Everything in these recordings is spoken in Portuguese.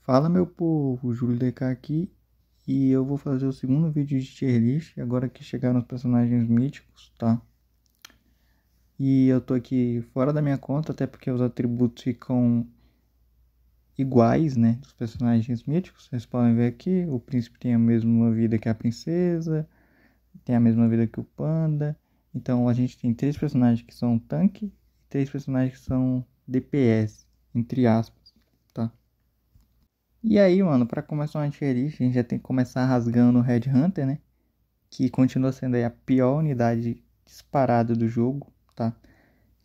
Fala meu povo, o Júlio DK aqui e eu vou fazer o segundo vídeo de tier list agora que chegaram os personagens míticos, tá? E eu tô aqui fora da minha conta, até porque os atributos ficam iguais, né, dos personagens míticos. Vocês podem ver aqui, o príncipe tem a mesma vida que a princesa, tem a mesma vida que o panda. Então a gente tem três personagens que são tanque e três personagens que são DPS, entre aspas, tá? E aí, mano, pra começar uma tier list, a gente já tem que começar rasgando o Red Hunter, né? Que continua sendo aí a pior unidade disparada do jogo, tá?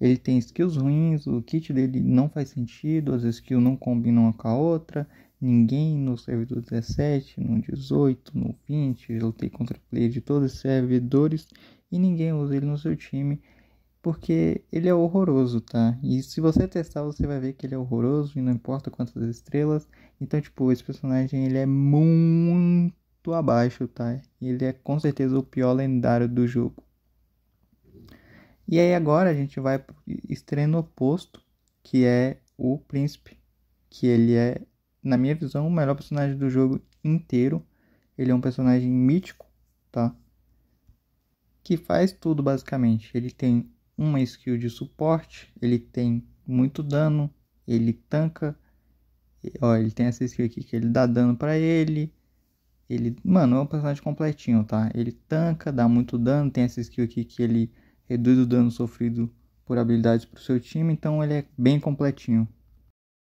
Ele tem skills ruins, o kit dele não faz sentido, as skills não combinam uma com a outra. Ninguém no servidor 17, no 18, no 20, eu lutei contra player de todos os servidores e ninguém usa ele no seu time porque ele é horroroso, tá? E se você testar, você vai ver que ele é horroroso e não importa quantas estrelas. Então, tipo, esse personagem ele é muito abaixo, tá? Ele é com certeza o pior lendário do jogo. E aí agora a gente vai pro extremo oposto, que é o Príncipe, que ele é, na minha visão, o melhor personagem do jogo inteiro. Ele é um personagem mítico, tá? Que faz tudo basicamente. Ele tem uma skill de suporte, ele tem muito dano, ele tanca, ó, ele tem essa skill aqui que ele dá dano pra ele. Ele, mano, é um personagem completinho, tá? Ele tanca, dá muito dano, tem essa skill aqui que ele reduz o dano sofrido por habilidades pro seu time, então ele é bem completinho.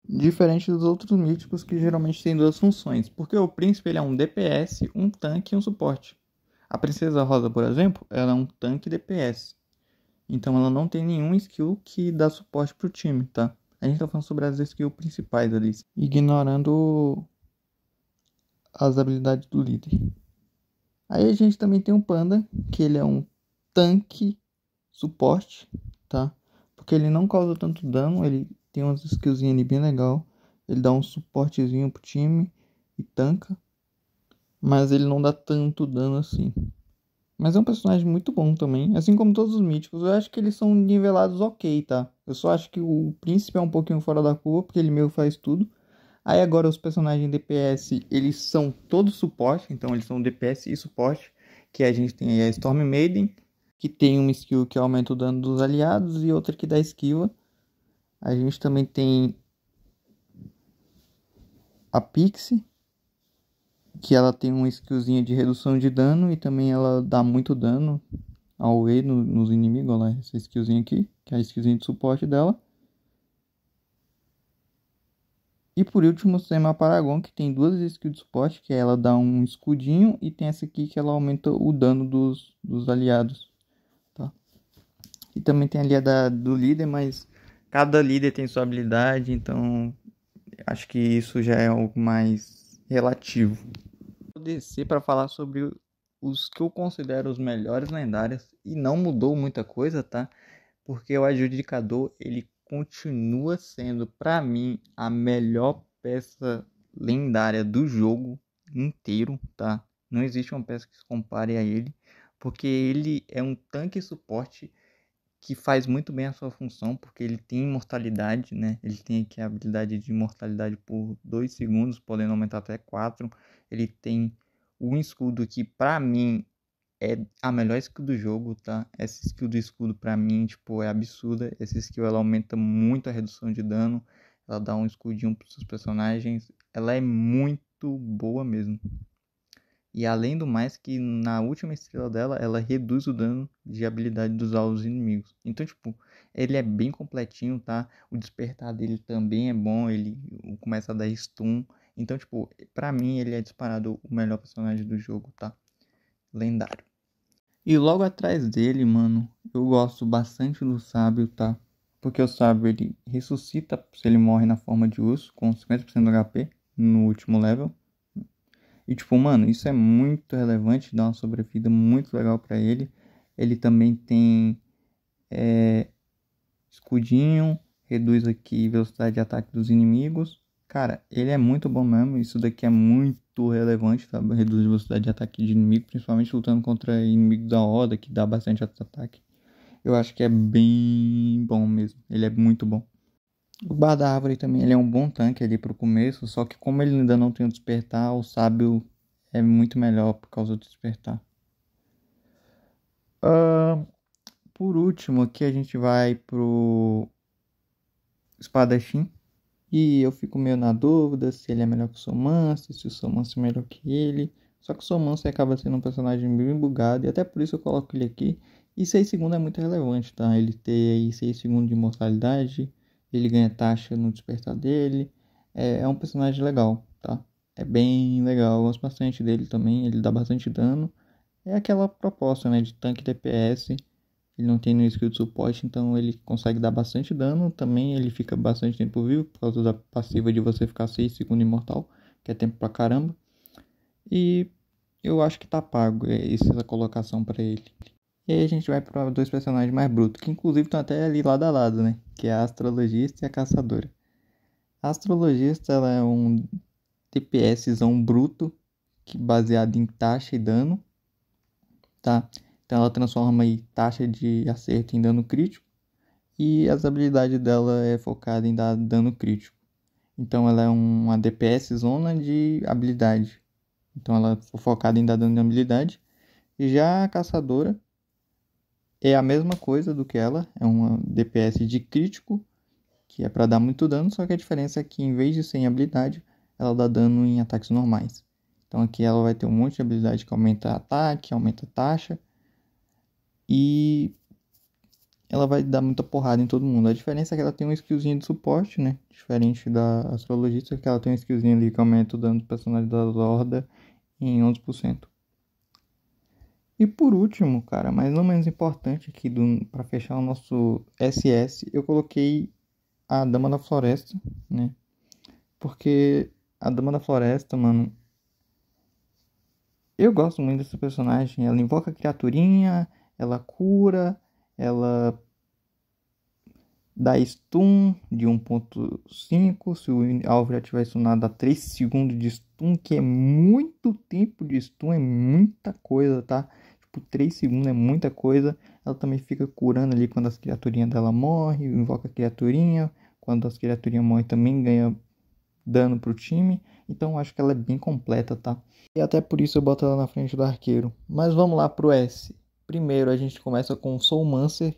Diferente dos outros míticos que geralmente tem duas funções, porque o príncipe ele é um DPS, um tanque e um suporte. A princesa rosa, por exemplo, ela é um tanque DPS. Então ela não tem nenhum skill que dá suporte pro time, tá? A gente tá falando sobre as skills principais ali, ignorando as habilidades do líder. Aí a gente também tem um panda, que ele é um tanque suporte, tá? Porque ele não causa tanto dano, ele tem umas skillzinhas ali bem legal. Ele dá um suportezinho pro time e tanca, mas ele não dá tanto dano assim. Mas é um personagem muito bom também, assim como todos os míticos. Eu acho que eles são nivelados ok, tá? Eu só acho que o príncipe é um pouquinho fora da curva, porque ele meio faz tudo. Aí agora os personagens DPS, eles são todos suporte, então eles são DPS e suporte. Que a gente tem aí a Storm Maiden, que tem uma skill que aumenta o dano dos aliados e outra que dá esquiva. A gente também tem a Pixie, que ela tem uma skillzinha de redução de dano e também ela dá muito dano ao E nos inimigos. Olha lá, essa skillzinha aqui, que é a skillzinha de suporte dela. E por último tem a Paragon, que tem duas skills de suporte, que ela dá um escudinho e tem essa aqui que ela aumenta o dano dos aliados, tá? E também tem ali a do líder, mas cada líder tem sua habilidade, então acho que isso já é algo mais relativo. Vou descer para falar sobre os que eu considero os melhores lendários e não mudou muita coisa, tá? Porque o adjudicador ele continua sendo para mim a melhor peça lendária do jogo inteiro, tá? Não existe uma peça que se compare a ele, porque ele é um tanque suporte que faz muito bem a sua função, porque ele tem imortalidade, né? Ele tem aqui a habilidade de imortalidade por 2 segundos, podendo aumentar até 4. Ele tem um escudo que para mim é a melhor skill do jogo, tá? Essa skill do escudo pra mim, tipo, é absurda. Essa skill, ela aumenta muito a redução de dano. Ela dá um escudinho pros seus personagens. Ela é muito boa mesmo. E além do mais que na última estrela dela, ela reduz o dano de habilidade dos alvos inimigos. Então, tipo, ele é bem completinho, tá? O despertar dele também é bom. Ele começa a dar stun. Então, tipo, pra mim ele é disparado o melhor personagem do jogo, tá? Lendário. E logo atrás dele, mano, eu gosto bastante do Sábio, tá? Porque o Sábio, ele ressuscita se ele morre na forma de urso, com 50% do HP no último level. E tipo, mano, isso é muito relevante, dá uma sobrevida muito legal pra ele. Ele também tem escudinho, reduz aqui velocidade de ataque dos inimigos. Cara, ele é muito bom mesmo, isso daqui é muito relevante, tá? Reduz a velocidade de ataque de inimigo, principalmente lutando contra inimigos da Horda, que dá bastante ataque. Eu acho que é bem bom mesmo. Ele é muito bom. O Bar da Árvore também, ele é um bom tanque ali pro começo, só que como ele ainda não tem o despertar, o Sábio é muito melhor por causa do despertar. Ah, por último, aqui a gente vai pro Espadachim. E eu fico meio na dúvida se ele é melhor que o Somancer, se o Somancer é melhor que ele. Só que o Somancer acaba sendo um personagem bem bugado, e até por isso eu coloco ele aqui. E 6 segundos é muito relevante, tá? Ele ter aí 6 segundos de imortalidade, ele ganha taxa no despertar dele. É um personagem legal, tá? É bem legal, eu gosto bastante dele também, ele dá bastante dano. É aquela proposta, né, de tanque DPS. Ele não tem no skill de suporte, então ele consegue dar bastante dano. Também ele fica bastante tempo vivo por causa da passiva de você ficar 6 segundos imortal, que é tempo pra caramba. E eu acho que tá pago essa colocação pra ele. E aí a gente vai para dois personagens mais brutos, que inclusive estão até ali lado a lado, né? Que é a Astrologista e a Caçadora. A Astrologista, ela é um DPSzão bruto, que baseado em taxa e dano, tá? Então ela transforma aí taxa de acerto em dano crítico. E as habilidades dela é focada em dar dano crítico. Então ela é uma DPS zona de habilidade. Então ela é focada em dar dano de habilidade. E já a caçadora é a mesma coisa do que ela. É uma DPS de crítico, que é para dar muito dano. Só que a diferença é que em vez de ser em habilidade, ela dá dano em ataques normais. Então aqui ela vai ter um monte de habilidade que aumenta ataque, aumenta taxa. E ela vai dar muita porrada em todo mundo. A diferença é que ela tem um skillzinho de suporte, né? Diferente da astrologista, que ela tem um skillzinho ali que aumenta o dano do personagem da Horda em 11%. E por último, cara, mas não menos importante aqui para fechar o nosso SS, eu coloquei a Dama da Floresta, né? Porque a Dama da Floresta, mano, eu gosto muito dessa personagem. Ela invoca a criaturinha, ela cura, ela dá stun de 1.5. Se o alvo já tiver stunado, dá 3 segundos de stun, que é muito tempo de stun, é muita coisa, tá? Tipo, 3 segundos é muita coisa. Ela também fica curando ali quando as criaturinhas dela morrem, invoca a criaturinha. Quando as criaturinhas morrem também ganha dano pro time. Então eu acho que ela é bem completa, tá? E até por isso eu boto ela na frente do arqueiro. Mas vamos lá pro S. Primeiro a gente começa com o Soulmancer,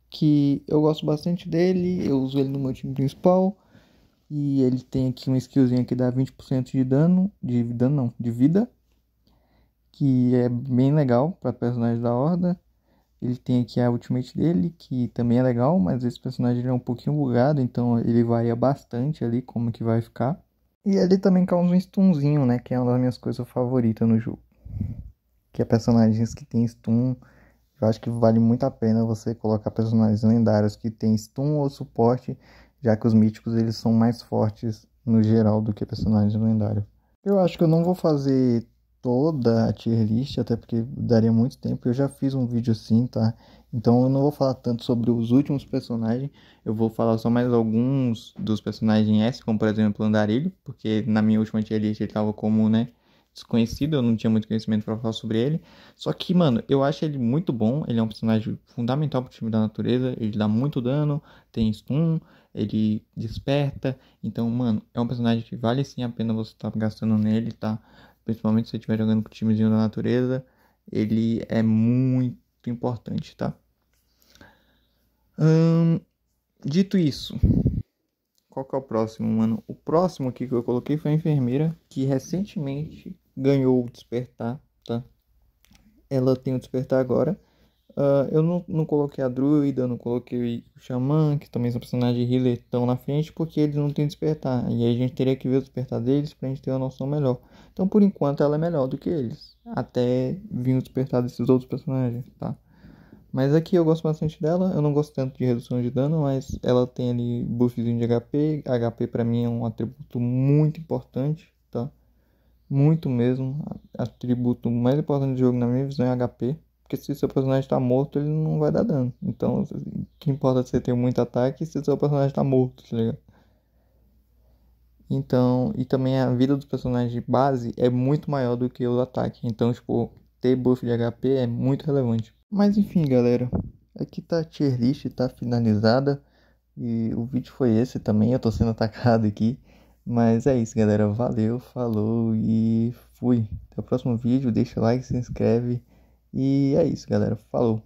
que eu gosto bastante dele, eu uso ele no meu time principal, e ele tem aqui um skillzinho que dá 20% de vida, que é bem legal para personagem da Horda. Ele tem aqui a ultimate dele, que também é legal, mas esse personagem é um pouquinho bugado, então ele varia bastante ali como que vai ficar. E ele também causa um stunzinho, né, que é uma das minhas coisas favoritas no jogo, que é personagens que tem stun. Eu acho que vale muito a pena você colocar personagens lendários que tem stun ou suporte, já que os míticos eles são mais fortes no geral do que personagens lendários. Eu acho que eu não vou fazer toda a tier list, até porque daria muito tempo. Eu já fiz um vídeo assim, tá? Então eu não vou falar tanto sobre os últimos personagens. Eu vou falar só mais alguns dos personagens S, como por exemplo o Andarilho, porque na minha última tier list ele tava como, né, desconhecido, eu não tinha muito conhecimento pra falar sobre ele. Só que, mano, eu acho ele muito bom. Ele é um personagem fundamental pro time da natureza. Ele dá muito dano, tem stun, ele desperta. Então, mano, é um personagem que vale sim a pena você estar gastando nele, tá? Principalmente se você estiver jogando com o timezinho da natureza. Ele é muito importante, tá? Dito isso, qual que é o próximo, mano? O próximo aqui que eu coloquei foi a enfermeira, que recentemente ganhou o despertar, tá? Ela tem o despertar agora. Eu não coloquei a druida, não coloquei o xamã, que também são personagens healer, tão na frente, porque eles não têm despertar. E aí a gente teria que ver o despertar deles pra gente ter uma noção melhor. Então, por enquanto, ela é melhor do que eles. Até vir o despertar desses outros personagens, tá? Mas aqui eu gosto bastante dela. Eu não gosto tanto de redução de dano, mas ela tem ali buffzinho de HP. HP pra mim é um atributo muito importante, tá? Muito mesmo. Atributo mais importante do jogo, na minha visão, é HP. Porque se seu personagem está morto, ele não vai dar dano. Então, o que importa é você ter muito ataque se seu personagem está morto, tá ligado? Então, e também a vida dos personagens de base é muito maior do que o ataque. Então, tipo, ter buff de HP é muito relevante. Mas enfim, galera. Aqui tá a tier list, tá finalizada. E o vídeo foi esse também, eu tô sendo atacado aqui. Mas é isso, galera. Valeu, falou e fui. Até o próximo vídeo, deixa o like, se inscreve. E é isso, galera. Falou.